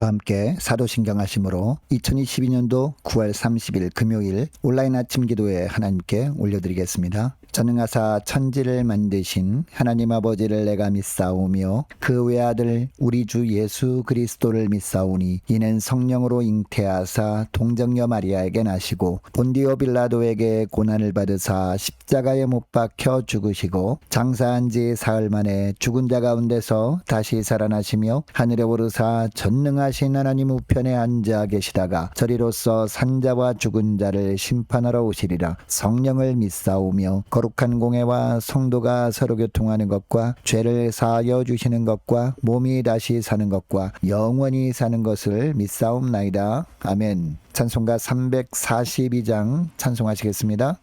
함께 사도신경 하심으로 2022년도 9월 30일 금요일 온라인 아침 기도에 하나님께 올려드리겠습니다. 전능하사 천지를 만드신 하나님 아버지를 내가 믿사오며 그 외아들 우리 주 예수 그리스도를 믿사오니 이는 성령으로 잉태하사 동정녀 마리아에게 나시고 본디오 빌라도에게 고난을 받으사 십자가에 못 박혀 죽으시고 장사한 지 사흘 만에 죽은 자 가운데서 다시 살아나시며 하늘에 오르사 전능하신 하나님 우편에 앉아 계시다가 저리로서 산자와 죽은 자를 심판하러 오시리라. 성령을 믿사오며 거룩한 공회와 성도가 서로 교통하는 것과 죄를 사하여 주시는 것과 몸이 다시 사는 것과 영원히 사는 것을 믿사옵나이다. 아멘. 찬송가 342장 찬송하시겠습니다.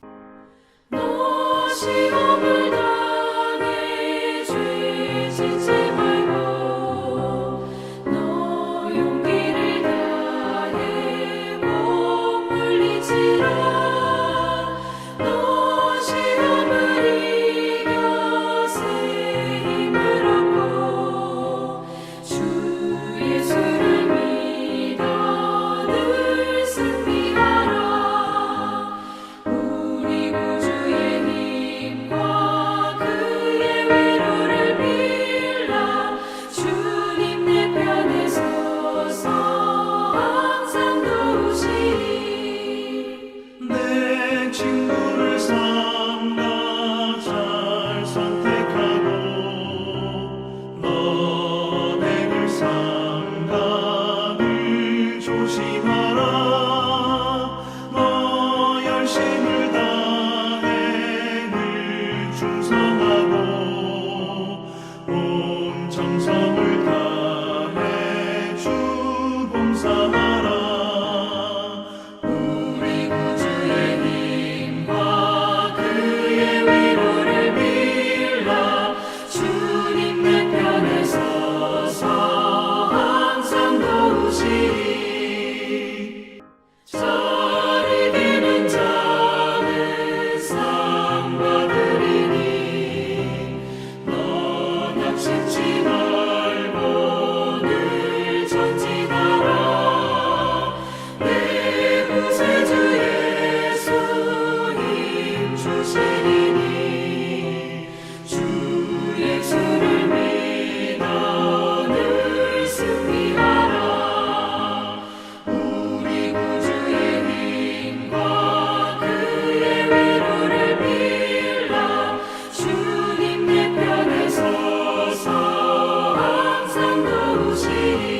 시험을 당해 죄 짓지 말고 너 용기를 다해 못 물리치라. 너 시험을 이겨 새 힘을 얻고 주 예수를 믿어 늘 승리하라. 우리 구주의 힘과 그의 위로를 빌라. 주님 내 편에 서서 항상 도우시리. 내 친구를 삼가 잘 선택하고 너네를 삼가 늘 조심하라. 너 열심을 다해 늘 충성하고 온 정성을 다해 주 봉사하라. 우리 구주의 힘과 그의 위로를 빌라. 주님 내 편에 서서 항상 도우시리. 잘 이기는 자는 상 받으리니 너 낙심치 말고 늘 전진하라. 내 구세주 예수 힘 주시리니 주 예수를 믿어 늘 승리하라. 우리 구주의 힘과 그의 위로를 빌라. 주님 내 편에 서서 항상 도우시리.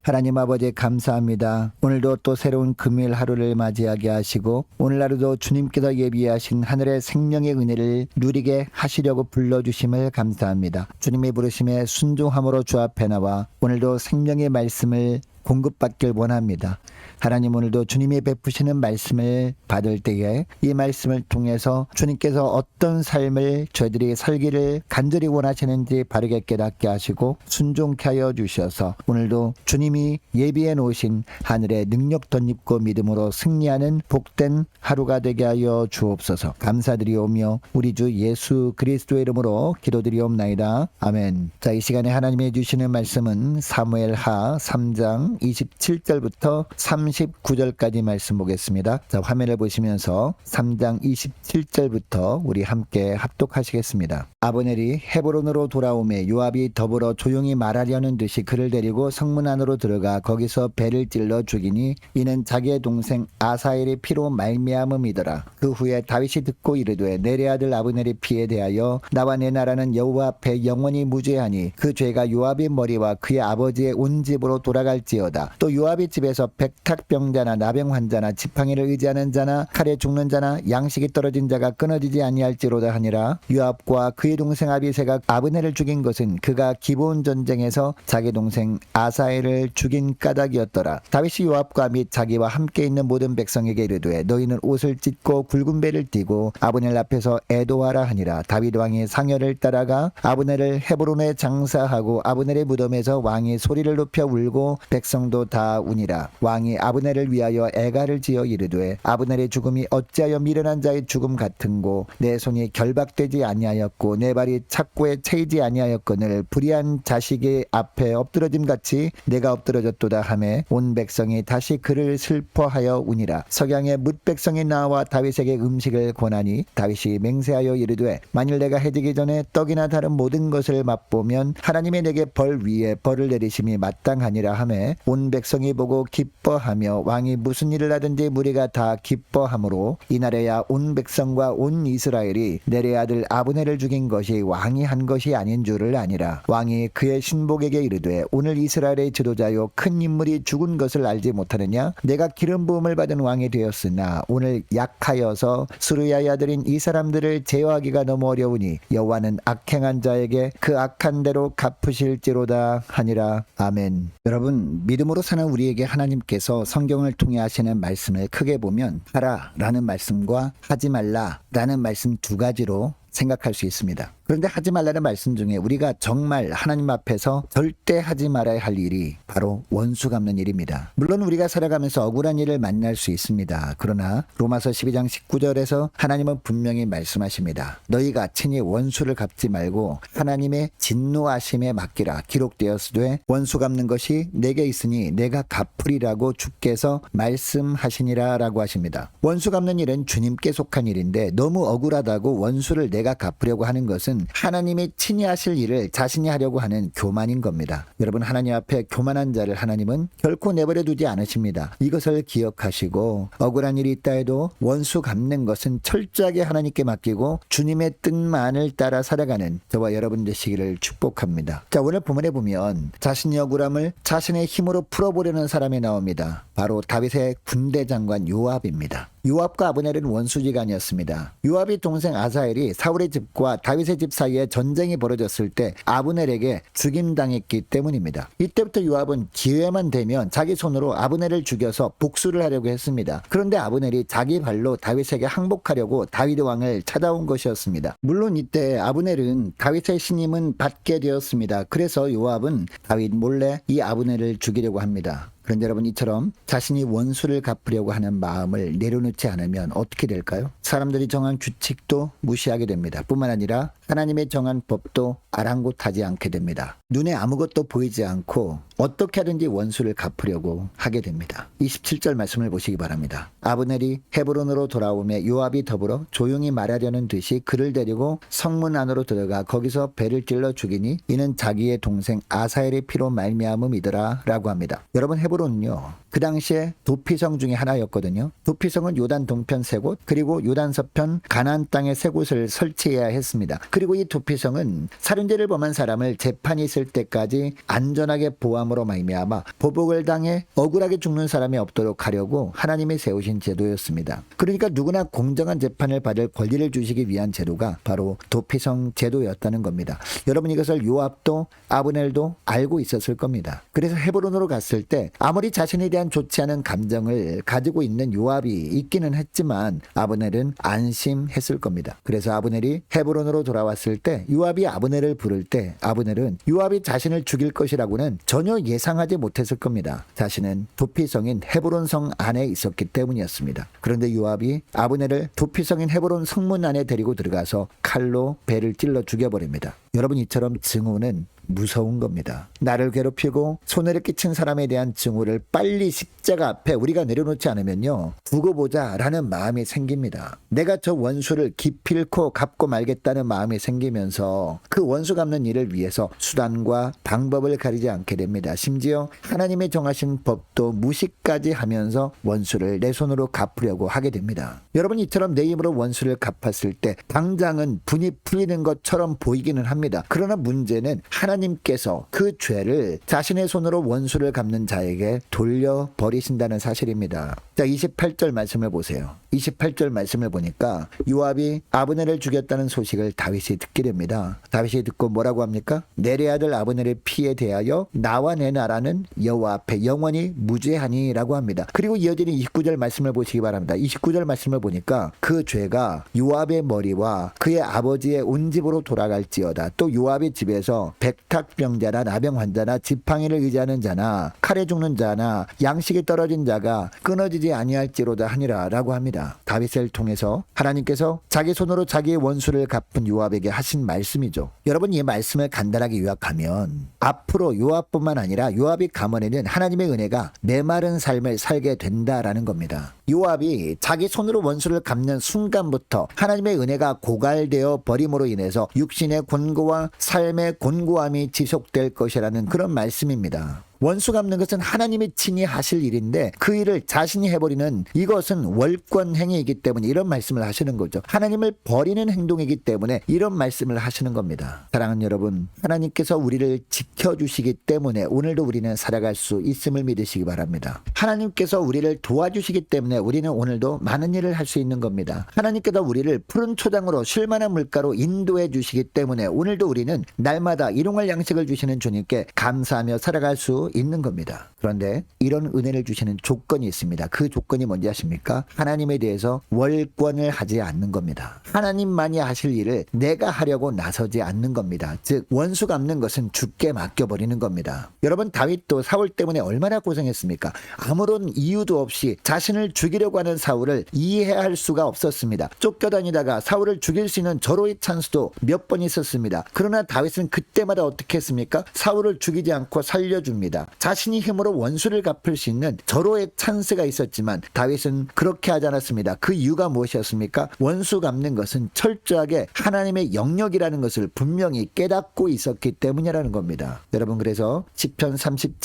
하나님 아버지 감사합니다. 오늘도 또 새로운 금요일 하루를 맞이하게 하시고 오늘 하루도 주님께서 예비하신 하늘의 생명의 은혜를 누리게 하시려고 불러주심을 감사합니다. 주님의 부르심에 순종함으로 주 앞에 나와 오늘도 생명의 말씀을 공급받길 원합니다. 하나님 오늘도 주님이 베푸시는 말씀을 받을 때에 이 말씀을 통해서 주님께서 어떤 삶을 저희들이 살기를 간절히 원하시는지 바르게 깨닫게 하시고 순종케 하여 주셔서 오늘도 주님이 예비해 놓으신 하늘의 능력 덧입고 믿음으로 승리하는 복된 하루가 되게 하여 주옵소서. 감사드리오며 우리 주 예수 그리스도의 이름으로 기도드리옵나이다. 아멘. 자, 이 시간에 하나님이 주시는 말씀은 사무엘하 3장 27절부터 39절까지 말씀 보겠습니다. 자, 화면을 보시면서 3장 27절부터 우리 함께 합독하시겠습니다. 아브넬이 헤브론으로 돌아오매 요압이 더불어 조용히 말하려는 듯이 그를 데리고 성문 안으로 들어가 거기서 배를 찔러 죽이니 이는 자기의 동생 아사엘의 피로 말미암음이더라. 그 후에 다윗이 듣고 이르되 내레 아들 아브넬의 피에 대하여 나와 내 나라는 여호와 앞에 영원히 무죄하니 그 죄가 요압의 머리와 그의 아버지의 온 집으로 돌아갈지어다. 또 요압의 집에서 백탁병자나 나병 환자나 지팡이를 의지하는 자나 칼에 죽는 자나 양식이 떨어진 자가 끊어지지 아니할지로다 하니라. 요압과 그의 동생 아비새가 아브넬을 죽인 것은 그가 기브온 전쟁에서 자기 동생 아사엘을 죽인 까닭이었더라. 다윗이 요압과 및 자기와 함께 있는 모든 백성에게 이르되 너희는 옷을 찢고 굵은 배를 띠고 아브넬 앞에서 애도하라 하니라. 다윗 왕이 상여를 따라가 아브넬을 헤브론에 장사하고 아브넬의 무덤에서 왕이 소리를 높여 울고 백성 백성도 다 우니라. 왕이 아브넬을 위하여 애가를 지어 이르되 아브넬의 죽음이 어찌하여 미련한 자의 죽음 같은고 내 손이 결박되지 아니하였고 내 발이 착고에 채이지 아니하였거늘 불의한 자식의 앞에 엎드러짐 같이 내가 엎드러졌도다 하매 온 백성이 다시 그를 슬퍼하여 우니라. 석양에 뭇 백성이 나와 다윗에게 음식을 권하니 다윗이 맹세하여 이르되 만일 내가 해지기 전에 떡이나 다른 모든 것을 맛보면 하나님이 내게 벌 위에 벌을 내리심이 마땅하니라 하매 온 백성이 보고 기뻐하며 왕이 무슨 일을 하든지 무리가 다 기뻐하므로 이날에야 온 백성과 온 이스라엘이 내레 아들 아브넬을 죽인 것이 왕이 한 것이 아닌 줄을 아니라. 왕이 그의 신복에게 이르되 오늘 이스라엘의 지도자요 큰 인물이 죽은 것을 알지 못하느냐. 내가 기름 부음을 받은 왕이 되었으나 오늘 약하여서 스루야의 아들인 이 사람들을 제어하기가 너무 어려우니 여호와는 악행한 자에게 그 악한 대로 갚으실지로다 하니라. 아멘. 여러분, 믿음으로 사는 우리에게 하나님께서 성경을 통해 하시는 말씀을 크게 보면 하라 라는 말씀과 하지 말라 라는 말씀 두 가지로 생각할 수 있습니다. 그런데 하지 말라는 말씀 중에 우리가 정말 하나님 앞에서 절대 하지 말아야 할 일이 바로 원수 갚는 일입니다. 물론 우리가 살아가면서 억울한 일을 만날 수 있습니다. 그러나 로마서 12장 19절에서 하나님은 분명히 말씀하십니다. 너희가 친히 원수를 갚지 말고 하나님의 진노하심에 맡기라. 기록되었으되 원수 갚는 것이 내게 있으니 내가 갚으리라고 주께서 말씀하시니라 라고 하십니다. 원수 갚는 일은 주님께 속한 일인데 너무 억울하다고 원수를 내가 갚으려고 하는 것은 하나님이 친히 하실 일을 자신이 하려고 하는 교만인 겁니다. 여러분, 하나님 앞에 교만한 자를 하나님은 결코 내버려 두지 않으십니다. 이것을 기억하시고 억울한 일이 있다 해도 원수 갚는 것은 철저하게 하나님께 맡기고 주님의 뜻만을 따라 살아가는 저와 여러분 되시기를 축복합니다. 자, 오늘 본문에 보면 자신의 억울함을 자신의 힘으로 풀어보려는 사람이 나옵니다. 바로 다윗의 군대 장관 요압입니다. 요압과 아브넬은 원수지간이었습니다. 요압의 동생 아사헬이 사울의 집과 다윗의 집 사이에 전쟁이 벌어졌을 때 아브넬에게 죽임당했기 때문입니다. 이때부터 요압은 기회만 되면 자기 손으로 아브넬을 죽여서 복수를 하려고 했습니다. 그런데 아브넬이 자기 발로 다윗에게 항복하려고 다윗 왕을 찾아온 것이었습니다. 물론 이때 아브넬은 다윗의 신임은 받게 되었습니다. 그래서 요압은 다윗 몰래 이 아브넬을 죽이려고 합니다. 그런데 여러분, 이처럼 자신이 원수를 갚으려고 하는 마음을 내려놓지 않으면 어떻게 될까요? 사람들이 정한 규칙도 무시하게 됩니다. 뿐만 아니라 하나님의 정한 법도 아랑곳하지 않게 됩니다. 눈에 아무것도 보이지 않고 어떻게 하든지 원수를 갚으려고 하게 됩니다. 27절 말씀을 보시기 바랍니다. 아브넬이 헤브론으로 돌아오며 요압이 더불어 조용히 말하려는 듯이 그를 데리고 성문 안으로 들어가 거기서 배를 찔러 죽이니 이는 자기의 동생 아사헬의 피로 말미암음이더라 라고 합니다. 여러분, 헤브론은요 그 당시에 도피성 중에 하나였거든요. 도피성은 요단 동편 세 곳 그리고 요단 서편 가나안 땅에 세 곳을 설치해야 했습니다. 그리고 이 도피성은 살인죄를 범한 사람을 재판이 있을 때까지 안전하게 보함으로 말미암아 보복을 당해 억울하게 죽는 사람이 없도록 하려고 하나님이 세우신 제도였습니다. 그러니까 누구나 공정한 재판을 받을 권리를 주시기 위한 제도가 바로 도피성 제도였다는 겁니다. 여러분, 이것을 요압도 아브넬도 알고 있었을 겁니다. 그래서 헤브론으로 갔을 때 아무리 자신에 대한 좋지 않은 감정을 가지고 있는 요압이 있기는 했지만 아브넬은 안심했을 겁니다. 그래서 아브넬이 헤브론으로 돌아왔을 때 요압이 아브넬을 부를 때 아브넬은 요압이 자신을 죽일 것이라고는 전혀 예상하지 못했을 겁니다. 자신은 도피성인 헤브론성 안에 있었기 때문이었습니다. 그런데 요압이 아브넬을 도피성인 헤브론 성문 안에 데리고 들어가서 칼로 배를 찔러 죽여버립니다. 여러분, 이처럼 증오는 무서운 겁니다. 나를 괴롭히고 손해를 끼친 사람에 대한 증오를 빨리 십자가 앞에 우리가 내려놓지 않으면요 두고 보자 라는 마음이 생깁니다. 내가 저 원수를 기필코 갚고 말겠다는 마음이 생기면서 그 원수 갚는 일을 위해서 수단과 방법을 가리지 않게 됩니다. 심지어 하나님의 정하신 법도 무시까지 하면서 원수를 내 손으로 갚으려고 하게 됩니다. 여러분, 이처럼 내 힘으로 원수를 갚았을 때 당장은 분이 풀리는 것처럼 보이기는 합니다. 그러나 문제는 하나님께서 그 죄를 자신의 손으로 원수를 갚는 자에게 돌려버리신다는 사실입니다. 자, 28절 말씀을 보세요. 28절 말씀을 보니까 요압이 아브넬을 죽였다는 소식을 다윗이 듣게 됩니다. 다윗이 듣고 뭐라고 합니까? 내레 아들 아브넬의 피에 대하여 나와 내 나라는 여호와 앞에 영원히 무죄하니 라고 합니다. 그리고 이어지는 29절 말씀을 보시기 바랍니다. 29절 말씀을 보니까 그 죄가 요압의 머리와 그의 아버지의 온 집으로 돌아갈지어다. 또 요압의 집에서 식탁병자나 나병 환자나 지팡이를 의지하는 자나 칼에 죽는 자나 양식이 떨어진 자가 끊어지지 아니할지로다 하니라라고 합니다. 다윗을 통해서 하나님께서 자기 손으로 자기의 원수를 갚은 요압에게 하신 말씀이죠. 여러분, 이 말씀을 간단하게 요약하면 앞으로 요압뿐만 아니라 요압이 감언에는 하나님의 은혜가 메마른 삶을 살게 된다라는 겁니다. 요압이 자기 손으로 원수를 갚는 순간부터 하나님의 은혜가 고갈되어 버림으로 인해서 육신의 곤고와 삶의 곤고함이 지속될 것이라는 그런 말씀입니다. 원수 갚는 것은 하나님이 친히 하실 일인데 그 일을 자신이 해버리는 이것은 월권 행위이기 때문에 이런 말씀을 하시는 거죠. 하나님을 버리는 행동이기 때문에 이런 말씀을 하시는 겁니다. 사랑하는 여러분, 하나님께서 우리를 지켜주시기 때문에 오늘도 우리는 살아갈 수 있음을 믿으시기 바랍니다. 하나님께서 우리를 도와주시기 때문에 우리는 오늘도 많은 일을 할 수 있는 겁니다. 하나님께서 우리를 푸른 초장으로 쉴만한 물가로 인도해 주시기 때문에 오늘도 우리는 날마다 일용할 양식을 주시는 주님께 감사하며 살아갈 수 있는 겁니다. 그런데 이런 은혜를 주시는 조건이 있습니다. 그 조건이 뭔지 아십니까? 하나님에 대해서 월권을 하지 않는 겁니다. 하나님만이 하실 일을 내가 하려고 나서지 않는 겁니다. 즉 원수 갚는 것은 주께 맡겨버리는 겁니다. 여러분, 다윗도 사울 때문에 얼마나 고생했습니까? 아무런 이유도 없이 자신을 죽이려고 하는 사울을 이해할 수가 없었습니다. 쫓겨다니다가 사울을 죽일 수 있는 절호의 찬스도 몇 번 있었습니다. 그러나 다윗은 그때마다 어떻게 했습니까? 사울을 죽이지 않고 살려줍니다. 자신이 힘으로 원수를 갚을 수 있는 절호의 찬스가 있었지만 다윗은 그렇게 하지 않았습니다. 그 이유가 무엇이었습니까? 원수 갚는 것은 철저하게 하나님의 영역이라는 것을 분명히 깨닫고 있었기 때문이라는 겁니다. 여러분, 그래서 시편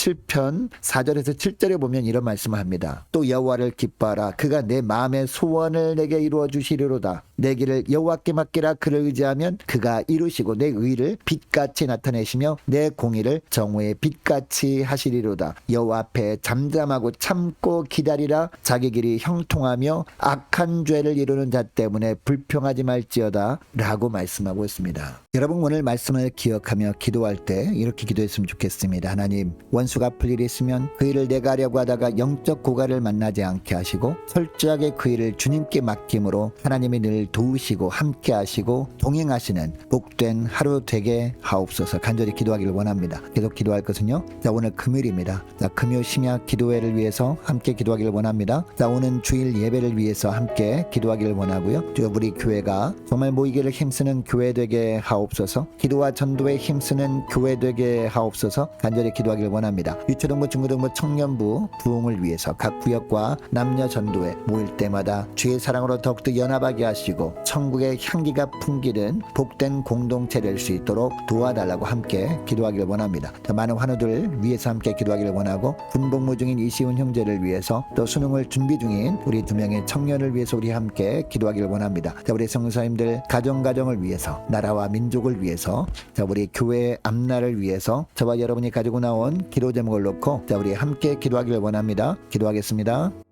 37편 4절에서 7절에 보면 이런 말씀을 합니다. 또 여호와를 기뻐하라. 그가 내 마음의 소원을 내게 이루어 주시리로다. 내 길을 여호와께 맡기라. 그를 의지하면 그가 이루시고 내 의를 빛같이 나타내시며 내 공의를 정오의 빛같이 하시리로다. 여호와 앞에 잠잠하고 참고 기다리라. 자기 길이 형통하며 악한 죄를 이루는 자 때문에 불평하지 말지어다 라고 말씀하고 있습니다. 여러분, 오늘 말씀을 기억하며 기도할 때 이렇게 기도했으면 좋겠습니다. 하나님, 원수 갚을 일이 있으면 그 일을 내가 하려고 하다가 영적 고갈을 만나지 않게 하시고 철저하게 그 일을 주님께 맡김으로 하나님이 늘 도우시고 함께 하시고 동행하시는 복된 하루 되게 하옵소서. 간절히 기도하기를 원합니다. 계속 기도할 것은요, 자, 오늘 금요일입니다. 자, 금요 심야 기도회를 위해서 함께 기도하기를 원합니다. 자, 오는 주일 예배를 위해서 함께 기도하기를 원하고요. 또 우리 교회가 정말 모이기를 힘쓰는 교회 되게 하옵소서. 기도와 전도에 힘쓰는 교회 되게 하옵소서. 간절히 기도하기를 원합니다. 유초등부, 중고등부, 청년부 부흥을 위해서 각 구역과 남녀 전도에 모일 때마다 주의 사랑으로 더욱더 연합하게 하시고 천국의 향기가 풍기는 복된 공동체 될 수 있도록 도와달라고 함께 기도하기를 원합니다. 더 많은 환우들 위해서 함께 기도하기를 원하고 군복무 중인 이시훈 형제를 위해서 또 수능을 준비 중인 우리 2명의 청년을 위해서 우리 함께 기도하기를 원합니다. 자, 우리 성도사님들 가정을 위해서, 나라와 민족을 위해서, 자, 우리 교회의 앞날을 위해서 저와 여러분이 가지고 나온 기도 제목을 놓고 자, 우리 함께 기도하기를 원합니다. 기도하겠습니다.